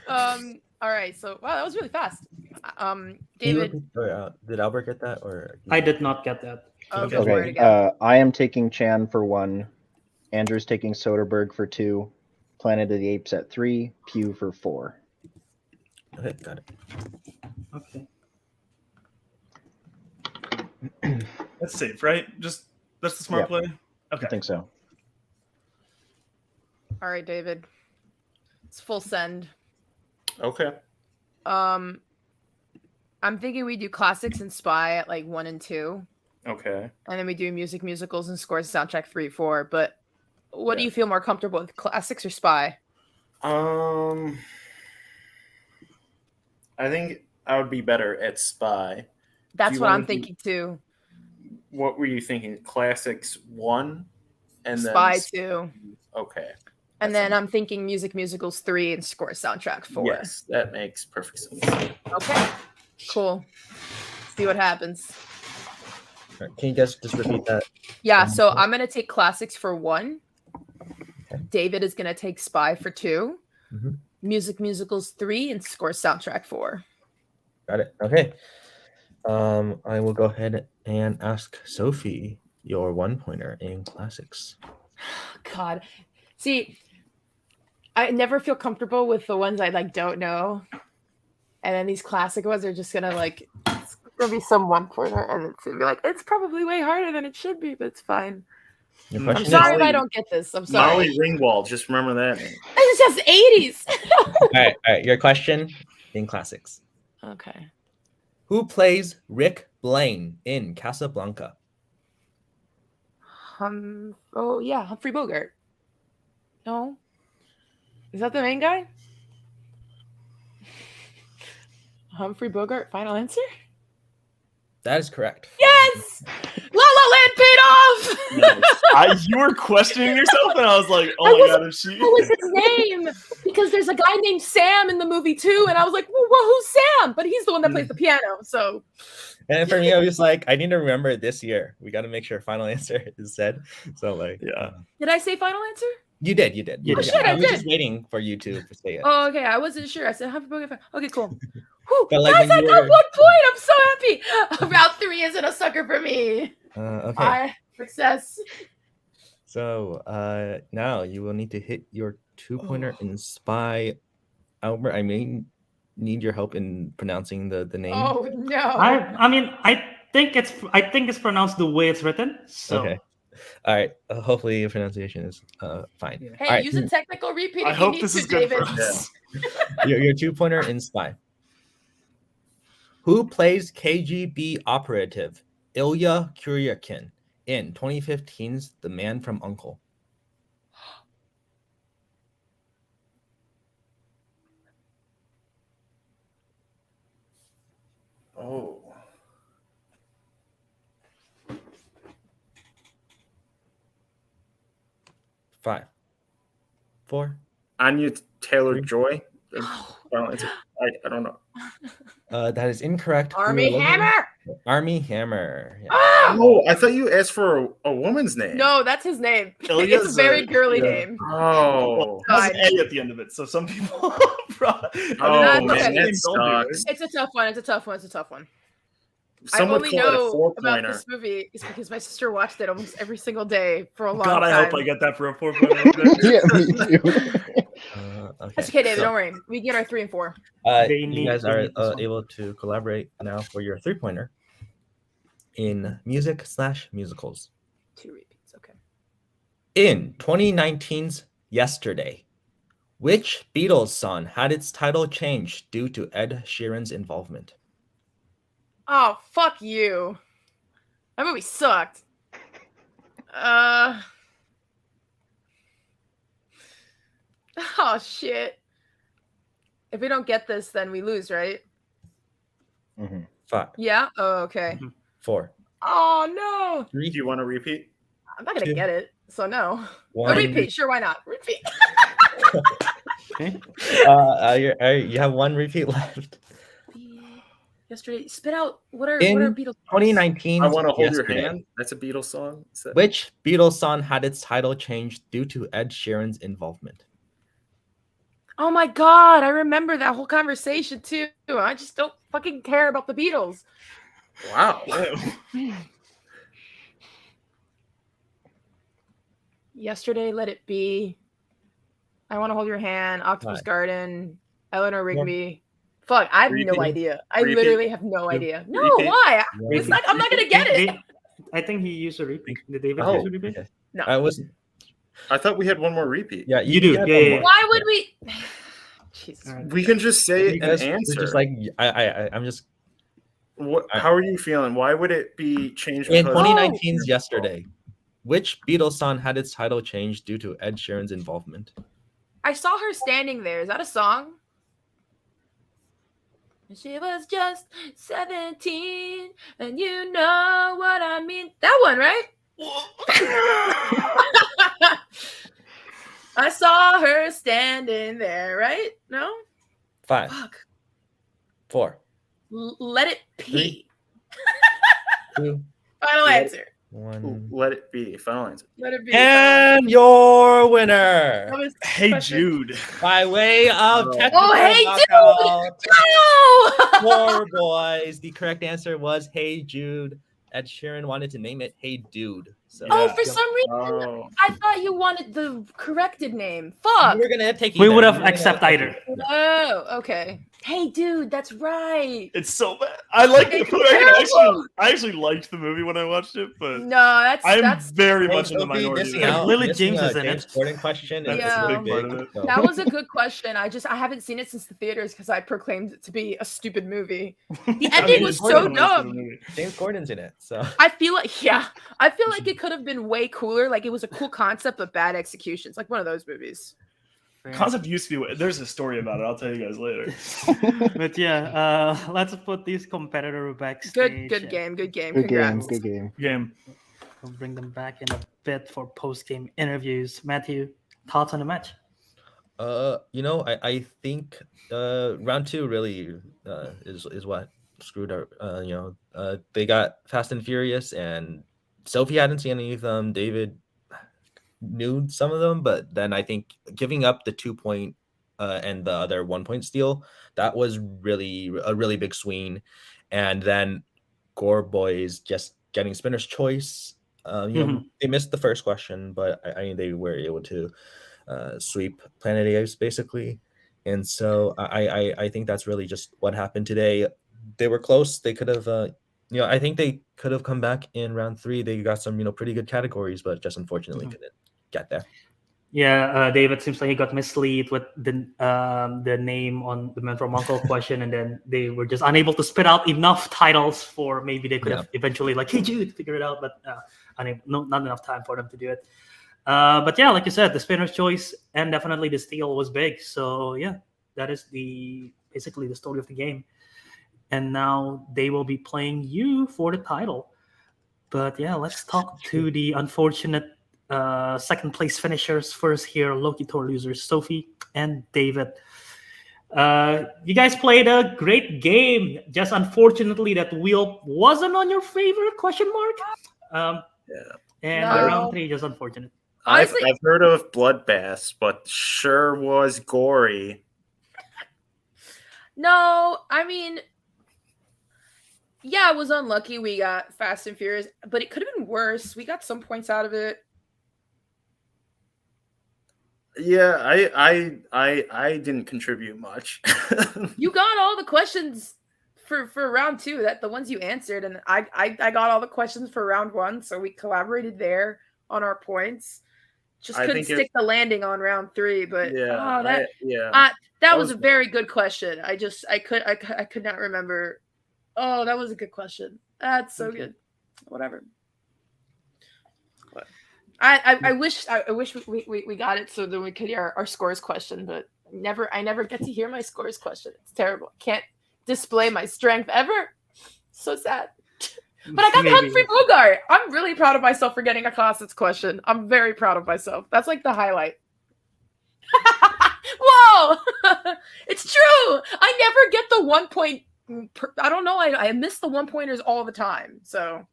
All right. So wow, that was really fast. Can you David. repeat- or, did Albert get that? Or I did not get that. Okay. Okay. Where to go? I am taking Chan for 1. Andrew's taking Soderbergh for 2. Planet of the Apes at 3. Pew for 4. Okay, got it. Okay. That's safe, right? That's the smart Yeah. play. I Okay. think so. All right, David. It's full send. Okay. I'm thinking we do classics and spy at like 1 and 2, Okay. and then we do music, musicals, and scores, soundtrack 3, 4. But what do Yeah. you feel more comfortable with, classics or spy? I think I would be better at spy. That's you what wanna I'm do- thinking too. What were you thinking? Classics 1 and then Spy 2, Okay. and That then sounds- I'm thinking music, musicals 3, and scores, soundtrack 4. Yes, that makes perfect sense. Okay. Cool. See what happens. All right, can you guys just repeat that? Yeah, so I'm gonna take classics for 1. David is gonna take spy for 2. Mhm. Music, musicals 3, and score, soundtrack 4. Got it. Okay. I will go ahead and ask Sophie your 1-pointer in classics. God, see, I never feel comfortable with the ones I like don't know, and then these classic ones are just gonna like it's gonna be some 1-pointer, and it's gonna be like it's probably way harder than it should be, but it's fine. Your I'm question is Sorry all if I don't get this. I'm sorry. Molly Ringwald. Just remember that name. It's just 80s. right. All right. Your question in classics. Okay. Who plays Rick Blaine in Casablanca? Oh yeah, Humphrey Bogart. No, is that the main guy? Humphrey Bogart. Final answer. That is correct. Yes. La La Land paid off. You were questioning yourself, and I was like, I "Oh my wasn't- god, is she?" What was his name? Because there's a guy named Sam in the movie too, and I was like, well, who's Sam? But he's the one that plays the piano. So And for me, I was like, I need to remember it this year. We got to make sure final answer is said. So like, Yeah. did I say final answer? You did. You did. You Oh, did. shit, I was just did. waiting for you to say it. Oh, okay. I wasn't sure. I said Humphrey Bogart. Okay, cool. Whew, But, like, guys, when I you got were- 1 point. I'm so happy. Route 3 isn't a sucker for me. Okay. Success. So now you will need to hit your 2-pointer in Spy. Albert, I may need your help in pronouncing the name. Oh no. I mean, I think it's pronounced the way it's written. So Okay. All right. Hopefully your pronunciation is fine. Hey, All right. use a technical repeat. I if you hope need this to, is good David. for us. your 2-pointer in Spy. Who plays KGB operative Ilya Kuryakin in 2015's The Man from U.N.C.L.E.? Oh, 5, 4. Anya Taylor Three. Joy. I don't know. That is incorrect. We Army were looking- Hammer. Army Hammer. Yeah. Ah! Oh, I thought you asked for a woman's name. No, that's his name. Ilya's It's a very girly yeah. name. Oh. It has God. an A at the end of it, so some people. Oh, man, man, that sucks. It's a tough one. It's a tough one. It's a tough one. Some I would only call it a know about four-pointer. this movie is because my sister watched it almost every single day for a long God, time. I hope I get that for a 4-pointer. Yeah, me too. Okay. That's okay, David. So, Don't worry. We get our 3 and 4. They you need- guys they are need this one. able to collaborate now for your 3-pointer in music/musicals. 2 repeats. Okay. In 2019's Yesterday, which Beatles song had its title changed due to Ed Sheeran's involvement? Oh, fuck you. That movie sucked. Oh shit. If we don't get this, then we lose, right? Mhm. 5, Yeah? Oh, okay. 4, Oh no. 3, Do you want to repeat? I'm not gonna 2, get it, so no. A 1. repeat, sure, why not? Repeat. okay. You have 1 repeat left. Yesterday, spit out what are In Beatles? 2019, I want to hold Yesterday, your hand. That's a Beatles song. Is that- which Beatles song had its title changed due to Ed Sheeran's involvement? Oh my god, I remember that whole conversation too. I just don't fucking care about the Beatles. Wow. Yesterday, Let It Be. I Want to Hold Your Hand. Octopus Right. Garden. Eleanor Rigby. Fuck, I have no Repeat. idea. I Repeat. literally have no idea. No, Repeat. why? Repeat. It's like I'm not gonna get it. I think he used a repeat. Did David Oh, use a repeat? Okay. No. I was. I thought we had one more repeat. Yeah, You do. had Yeah, one yeah, more. Why would we? Jesus. All right. We can just say You an guys- answer. Just like I'm just How are you feeling? Why would it be changed? in because- 2019's Yesterday, which Beatles song had its title changed due to Ed Sheeran's involvement? I saw her standing there. Is that a song? She was just 17, and you know what I mean. That one, right? I saw her standing there, right? No? 5, Fuck. 4, Let it pee. 2, Final Let- answer. 1. Let it be. Final answer. Let it be. And your winner, That was Hey question. Jude. by way of Oh. technical Oh, hey, knockout, No! Four boys. The correct answer was Hey Jude. Ed Sheeran wanted to name it Hey Dude. So Oh, Yeah. for some reason, Oh. I thought you wanted the corrected name. Fuck. we were gonna take. We either. would have We were gonna accept take either. Oh, okay. Hey, dude, that's right. It's so bad. I like it. It's terrible. I actually liked the movie when I watched it, but No, I'm that's very Hey, much in the don't be minority. missing there. out. Lily missing James a is in James it. Corden question. That's It's a really big part of it. so- that was a good question. I haven't seen it since the theaters because I proclaimed it to be a stupid movie. The I ending mean, was it's so definitely a stupid dumb. movie. James Corden's in it, so I feel like it could have been way cooler. Like it was a cool concept, but bad execution. It's like one of those movies. Concept used to be. There's a story about it. I'll tell you guys later. But let's put these competitors backstage. Good game. Good game. Congrats. Good game. Game. We'll bring them back in a bit for post-game interviews. Matthew, thoughts on the match? I think round 2 really is what screwed up. They got Fast and Furious, and Sophie hadn't seen any of them. David knew some of them, but then I think giving up the 2-point and the other 1-point steal, that was really a really big swing. And then Gorr boys just getting Spinner's Choice. They missed the first question, but I mean they were able to sweep Planet Apes basically. And so I think that's really just what happened today. They were close. They could have I think they could have come back in round 3. They got some pretty good categories, but just unfortunately couldn't get there. Yeah, David seems like he got misled with the name on the Man from Uncle question, and then they were just unable to spit out enough titles for maybe they could have eventually like, hey Jude, figure it out, but not enough time for them to do it. But yeah, like you said, the Spinner's Choice and definitely the steal was big. So yeah, that is basically the story of the game. And now they will be playing you for the title. But yeah, let's talk to the unfortunate second place finishers first here. Loki Thor losers, Sophie and David. You guys played a great game. Just unfortunately that wheel wasn't on your favorite question mark. And No. round 3 just unfortunate. I've Honestly- heard of bloodbaths, but sure was gory. No, I mean, yeah, it was unlucky we got Fast and Furious, but it could have been worse. We got some points out of it. Yeah, I didn't contribute much. You got all the questions for round 2, that the ones you answered, and I got all the questions for round 1, so we collaborated there on our points. Just I couldn't think stick the landing on round 3, but that was a very good question. I could not remember. Oh, that was a good question. That's so good. Whatever. But I wish we got it so that we could hear our scores question, but I never get to hear my scores question. It's terrible. I can't display my strength ever. So sad. But I got Humphrey Bogart. I'm really proud of myself for getting a Costas question. I'm very proud of myself. That's like the highlight. Whoa! It's true. I never get the 1 point. I don't know. I miss the 1-pointers all the time. So,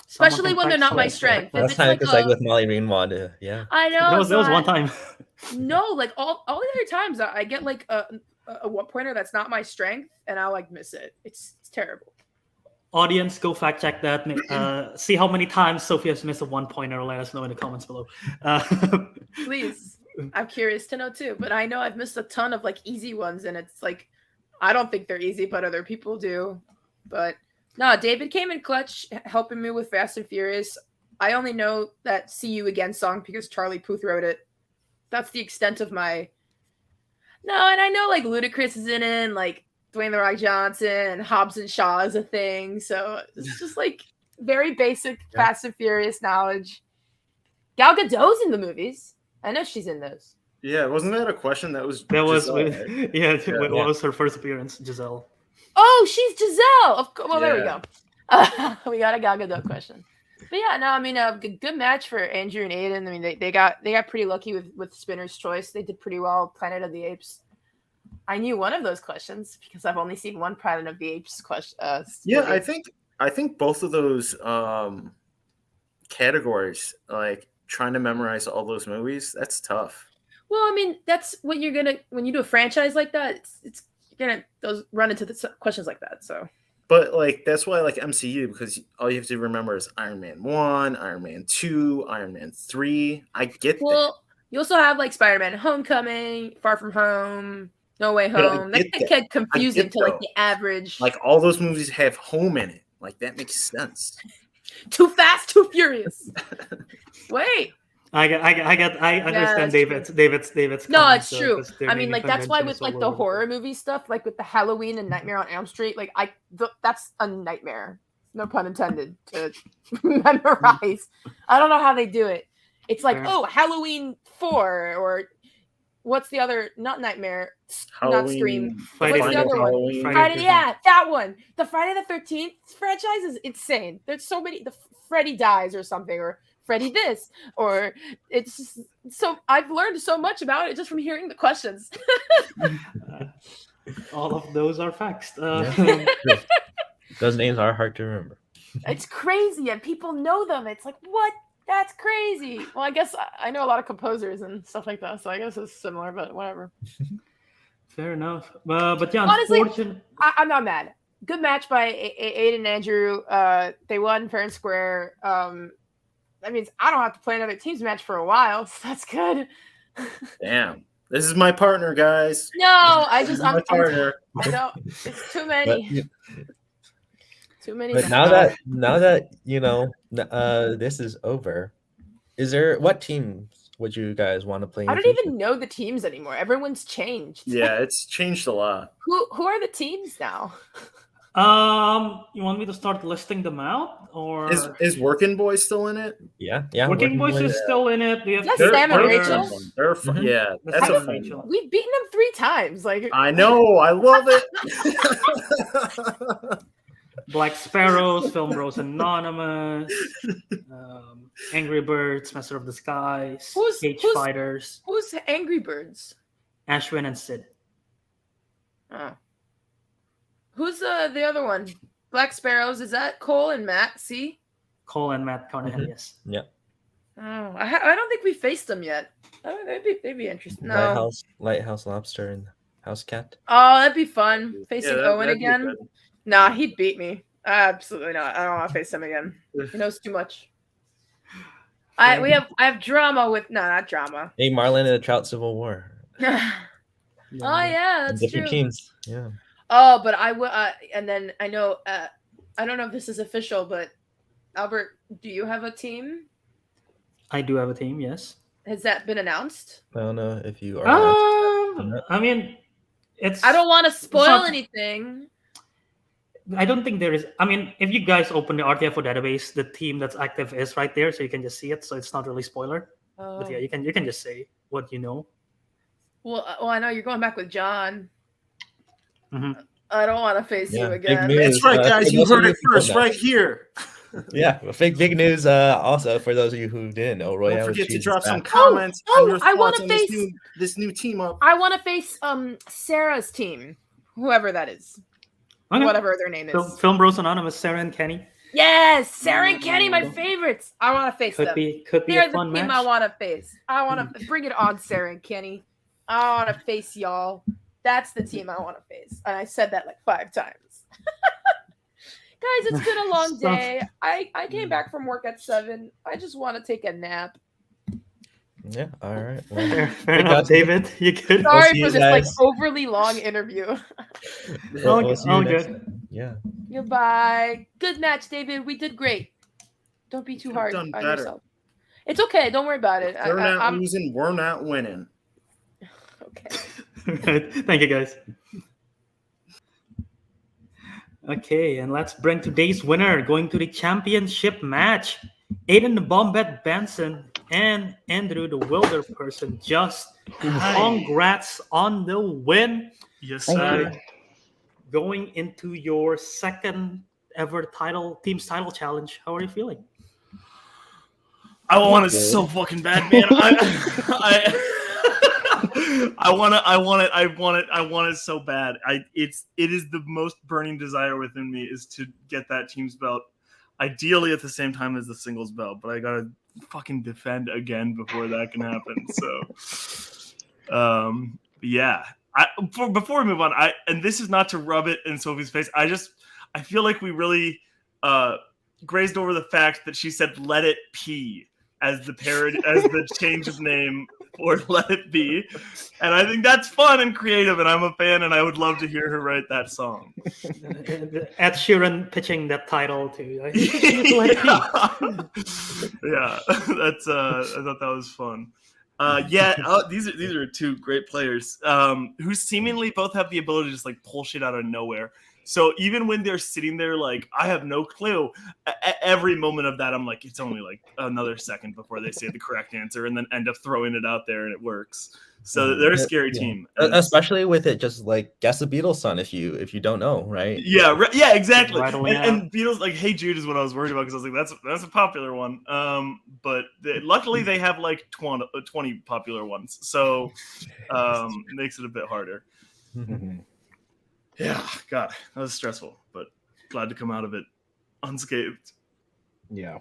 especially when they're not my strength. Last time it was like with Molly Ringwald. Yeah. I know. There was one time. No, like all the other times I get like a 1-pointer that's not my strength, and I like miss it. It's terrible. Audience, go fact check that. See how many times Sophie has missed a 1-pointer. Let us know in the comments below. Please, I'm curious to know too. But I know I've missed a ton of like easy ones, and it's like I don't think they're easy, but other people do. But no, David came in clutch, helping me with Fast and Furious. I only know that "See You Again" song because Charlie Puth wrote it. That's the extent of my. No, and I know like Ludacris is in it, and, like Dwayne The Rock Johnson and Hobbs and Shaw is a thing. So it's just like very basic Fast and Furious knowledge. Gal Gadot's in the movies. I know she's in those. Yeah, wasn't that a question that was That was Giselle, right? what was her first appearance, Giselle? Oh, she's Giselle. Well, there we Yeah. go. We got a Gal Gadot question. But yeah, no, I mean, a good match for Andrew and Aiden. I mean, they got pretty lucky with Spinner's Choice. They did pretty well. Planet of the Apes. I knew one of those questions because I've only seen one Planet of the Apes question. Yeah, I think both of those categories, like trying to memorize all those movies, that's tough. Well, I mean, that's what you're gonna when you do a franchise like that. It's you're gonna run into the questions like that. So. But like that's why I like MCU, because all you have to remember is Iron Man 1, Iron Man 2, Iron Man 3. I get that. Well, you also have like Spider-Man Homecoming, Far From Home, No Way But I Home. That get could that. get confusing get to like though. the average. Like all those movies have home in it. Like that makes sense. Too Fast, Too Furious. Wait. I understand that's David's No, comments, it's true. 'cause their I mean, naming like that's why convention with is all like the over the horror place. movie stuff, like with the Halloween and Nightmare on Elm Street, like that's a nightmare. No pun intended to memorize. I don't know how they do it. It's like, Fair. oh, Halloween 4 or what's the other? Not Nightmare, not Scream. Friday What's the the other 13th. one? Halloween. Friday, the yeah, that one. The Friday the 13th franchise is insane. There's so many. The Freddy dies or something, or Freddy this, or it's just, so I've learned so much about it just from hearing the questions. All of those are facts. Yeah. Those names are hard to remember. It's crazy, and people know them. It's like, what? That's crazy. Well, I guess I know a lot of composers and stuff like that, so I guess it's similar, but whatever. Fair enough. But yeah, Honestly, unfortunately, I'm not mad. Good match by Aiden and Andrew. They won fair and square. That means I don't have to play another teams match for a while, so that's good. Damn. This is my partner, guys. No, This is my partner. I know it's too many. Too many. But now that you know, this is over, what teams would you guys want to play? I don't even know the teams anymore. Everyone's changed. Yeah, it's changed a lot. Who are the teams now? you want me to start listing them out, or Is Working Boy still in it? Yeah. Working Boys is still in it? We have That's Sam and they're Rachel? fun. They're fun. Mhm. Yeah, That's that's Sam a and fun Rachel. one. We've beaten them 3 times. Like I know. I love it. Black Sparrows, Film Bros Anonymous, Angry Birds, Master of the Skies, Cage who's- Fighters, who's Angry Birds? Ashwin and Sid. Oh. Who's the other one? Black Sparrows. Is that Cole and Matt? See? Cole and Matt Carnahan, yes. Yeah. Oh, I don't think we faced them yet. Oh, they'd be interesting. No. Lighthouse Lobster and House Cat. Oh, that'd be fun. Facing Owen that'd be again. good. Nah, he'd beat me. Absolutely not. I don't want to face him again. He knows too much. I have drama with not drama. Hey, Marlin and the Trout Civil War. Oh yeah, that's Different true. teams. Yeah. Oh, but I will. And then I know. I don't know if this is official, but Albert, do you have a team? I do have a team, yes. Has that been announced? I don't know if you are. I mean, it's. I don't want to spoil not- anything. I don't think there is. I mean, if you guys open the RTFO database, the team that's active is right there, so you can just see it. So it's not really spoiler. But yeah, you can just say what you know. Well, I know you're going back with John. Mhm. I don't want to face you big again. news. That's right, guys. for You those of heard it who don't first, know. right here. Yeah, big news. Also, for those of you who didn't know, Roy Don't Howard forget to Cheese drop is some back. comments on your I wanna thoughts on this face- new team up. I want to face Sarah's team, whoever that is, Okay. whatever their name is. Film Bros Anonymous, Sarah and Kenny. Yes, Sarah and Kenny, my favorites. I want to face Could them. be They're a the fun team match. I want to face. I want to bring it on, Sarah and Kenny. I want to face y'all. That's the team I want to face. And I said that like 5 times. Guys, it's been a long day. I came back from work at 7. I just want to take a nap. Yeah. All right. Fair enough, David. You good? Sorry see for you this like guys. overly long interview. All see you all next good. time. Yeah. Goodbye. Good match, David. We did great. Don't be too Could've hard done on better. yourself. It's okay. Don't worry about it. They're not I'm losing. We're not winning. okay. Thank you, guys. Okay, and let's bring today's winner going to the championship match. Aiden the Bombette Benson and Andrew the Wilder Person. Just congrats on the win. Yes, Thank sir. you. Going into your second ever team's title challenge. How are you feeling? I want it so fucking bad, man. I want it so bad. It is the most burning desire within me is to get that team's belt, ideally at the same time as the singles belt. But I gotta fucking defend again before that can happen. So, yeah. Before we move on, and this is not to rub it in Sophie's face. I feel like we really grazed over the fact that she said "Let It Pee" as the change of name or Let It Be. And I think that's fun and creative, and I'm a fan, and I would love to hear her write that song. Ed Sheeran pitching that title to Let It Be. Yeah, that's I thought that was fun. These are two great players who seemingly both have the ability to just like pull shit out of nowhere. So even when they're sitting there like, I have no clue, every moment of that I'm like, it's only like another second before they say the correct answer, and then end up throwing it out there and it works. So they're a scary team, especially with it just like guess the Beatles song if you don't know, right? Yeah, exactly. Rattling And Beatles like Hey Jude is what I was worried about, because I was like, that's a popular one. But luckily they have like 20 popular ones, so makes it a bit harder. Yeah, God, that was stressful, but glad to come out of it unscathed. Yeah.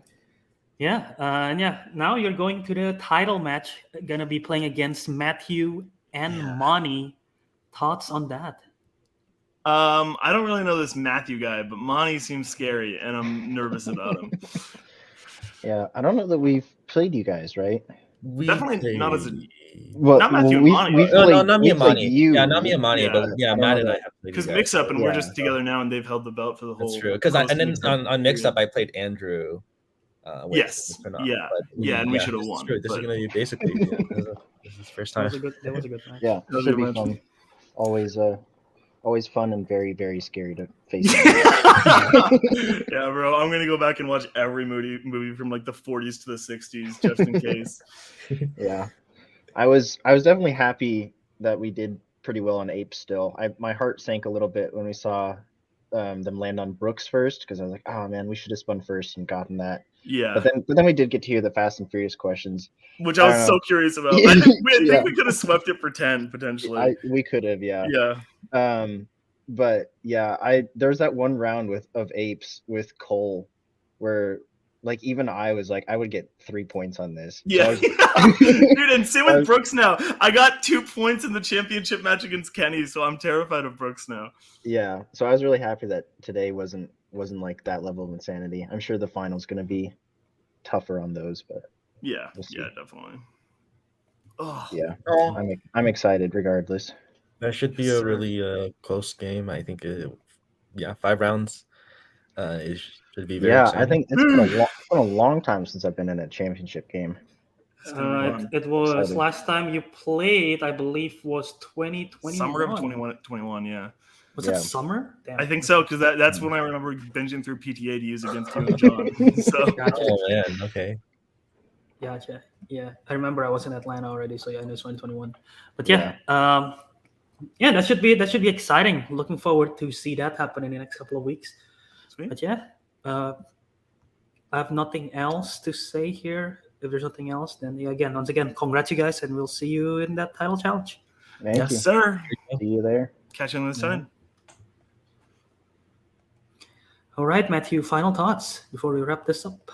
Yeah, and now you're going to the title match. Gonna be playing against Matthew and Monty. Thoughts on that? I don't really know this Matthew guy, but Monty seems scary, and I'm nervous about him. Yeah, I don't know that we've played you guys, right? Definitely not as a Well, not Matthew and we've Monty. played, not me and Monty. you. Yeah, not me and Monty, Yeah. but yeah, Matt and I have played Because you guys. Mix Up, and we're just Yeah. together now, and they've held the belt for the whole. That's true. Because and then on Mix Up, I played Andrew. Yes. Yeah. Yeah, and we should have this is won, true. This is but- gonna be basically this is first That time. was a good match. Yeah, That was should a be good match. fun. Always fun and very, very scary to face. Yeah, bro. I'm gonna go back and watch every movie from like the 40s to the 60s just in case. Yeah, I was definitely happy that we did pretty well on Apes. Still, my heart sank a little bit when we saw them land on Brooks first, because I was like, oh man, we should have spun first and gotten that. Yeah, But then we did get to hear the Fast and Furious questions, which I was so curious about. I think we could have swept it for 10 potentially. we could have, yeah. Yeah. But yeah, there's that one round of Apes with Cole where like even I was like, I would get 3 points on this. Yeah, So dude, and same with Brooks now. I got 2 points in the championship match against Kenny, so I'm terrified of Brooks now. yeah, so I was really happy that today wasn't like that level of insanity. I'm sure the final's going to be tougher on those, but Yeah, We'll see. yeah, definitely. Oh, yeah, I'm excited regardless. That should be Yes, a sir. really close game. I think 5 rounds should be very Yeah, exciting. I think it's been a long time since I've been in a championship game. it's gonna be fun. It was Excited. last time you played, I believe, was 2021. Summer of 21, yeah. Was Yeah. it summer? Damn. I think so, because that's when I remember binging through PTA to use against you and John. So Gotcha. Oh man, okay. Gotcha. Yeah, I remember I was in Atlanta already, so yeah, I know it's 2021. But yeah, that should be exciting. Looking forward to see that happen in the next couple of weeks. Sweet. But yeah, I have nothing else to say here. If there's nothing else, then once again, congrats you guys, and we'll see you in that title challenge. Thank yes, you. sir. See you there. Catch you on this side. All right, Matthew, final thoughts before we wrap this up.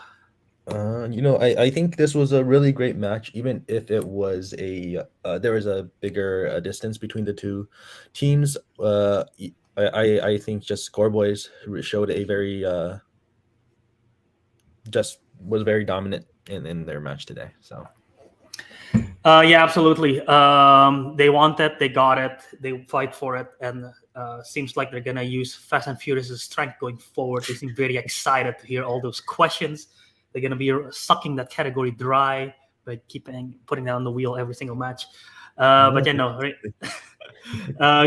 I think this was a really great match, even if it was there was a bigger distance between the two teams. I think just Gorr Boys showed a very just was very dominant in their match today. So Yeah, absolutely. They want it, they got it, they fight for it, and seems like they're gonna use Fast and Furious' strength going forward. They seem very excited to hear all those questions. They're gonna be sucking that category dry by putting that on the wheel every single match. But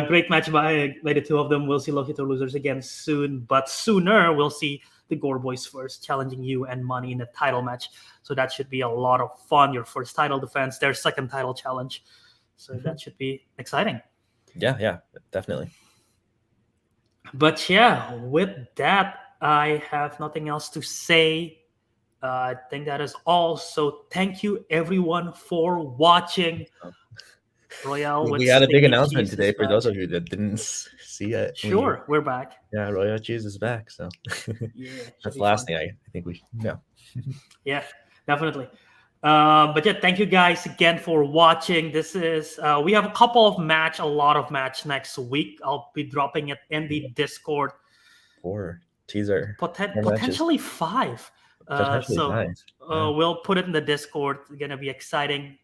great match by the two of them. We'll see Loki Thor losers again soon, but sooner we'll see the Gorr Boys first challenging you and Money in a title match. So that should be a lot of fun. Your first title defense, their second title challenge. So that should be exciting. Yeah, definitely. But yeah, with that, I have nothing else to say. I think that is all. So thank you everyone for watching. Royale, We had a big Sticky announcement Cheese today is for back. those of you that didn't see it. Sure, we're back. Yeah, Royal Cheese is back. So Yeah, that's the last thing I think we know. Yeah, definitely. But yeah, thank you guys again for watching. This is we have a lot of match next week. I'll be dropping it in the Discord. 4 teaser. matches. Potentially 5. Potentially So nice. Yeah. we'll put it in the Discord. It's gonna be exciting.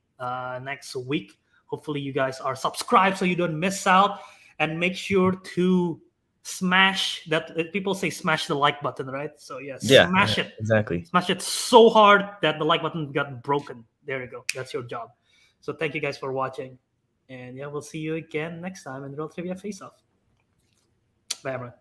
next week. Hopefully you guys are subscribed so you don't miss out, and make sure to smash that. People say smash the like button, right? So yeah, smash it. Exactly. Smash it so hard that the like button got broken. There you go. That's your job. So thank you guys for watching. And yeah, we'll see you again next time in Real Trivia Face Off. Bye, everyone.